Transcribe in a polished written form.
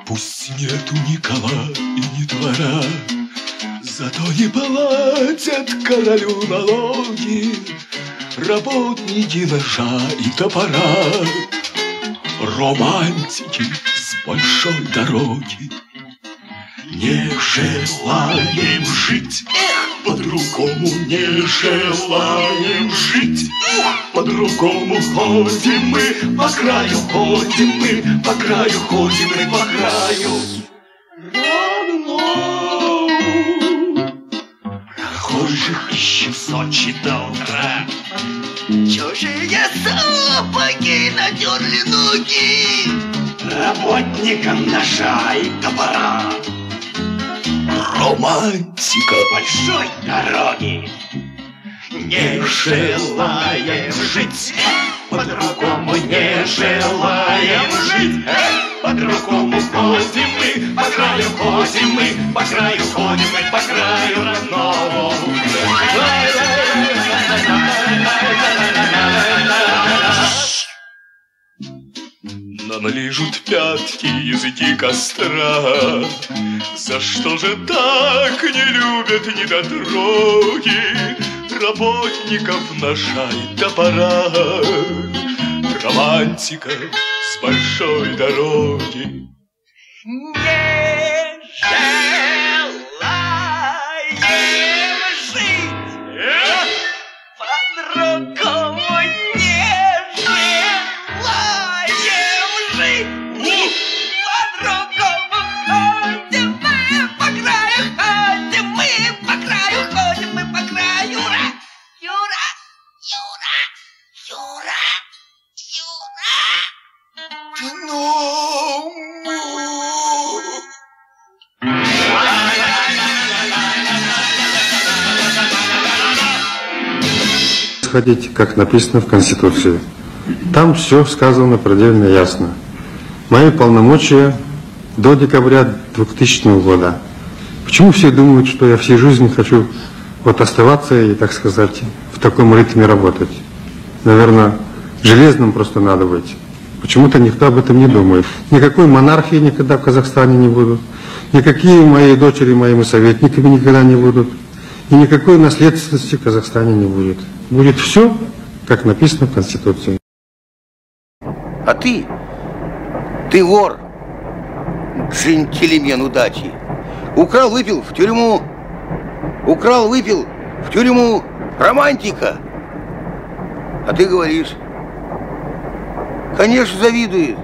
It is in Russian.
Пусть нету ни кола и ни двора, зато не платят королю налоги работники ножа и топора, романтики с большой дороги. Не желаем жить, по-другому не желаем жить. По-другому ходим мы, по краю ходим мы, по краю ходим мы, по краю родному. Прохожих ищем с ночи до утра. Чужие сапоги натерли ноги Работникам ножа и топора. Романтика большой дороги. Не желаем жить, по-другому не желаем жить. По-другому ходим мы, по краю ходим мы, по краю ходим мы, по краю родному. Нам лижут пятки языки костра. За что же так не любят недотроги работников ножа и топора? Романтика с большой дороги. Не желаем жить, по-другому не желаем жить. По-другому ходим мы, по краю ходим мы, по краю ходим мы, по краю. Юра, Юра, Юра, Юра, Юра. Ходить, как написано в Конституции. Там все сказано предельно ясно. Мои полномочия до декабря 2000 года. Почему все думают, что я всей жизни хочу вот оставаться и, так сказать, в таком ритме работать? Наверное, железным просто надо быть. Почему-то никто об этом не думает. Никакой монархии никогда в Казахстане не будут. Никакие мои дочери моими советниками никогда не будут. И никакой наследственности в Казахстане не будет. Будет все, как написано в Конституции. А ты вор, джентльмен удачи. Украл, выпил в тюрьму. Украл, выпил в тюрьму. Романтика. А ты говоришь, конечно, завидует.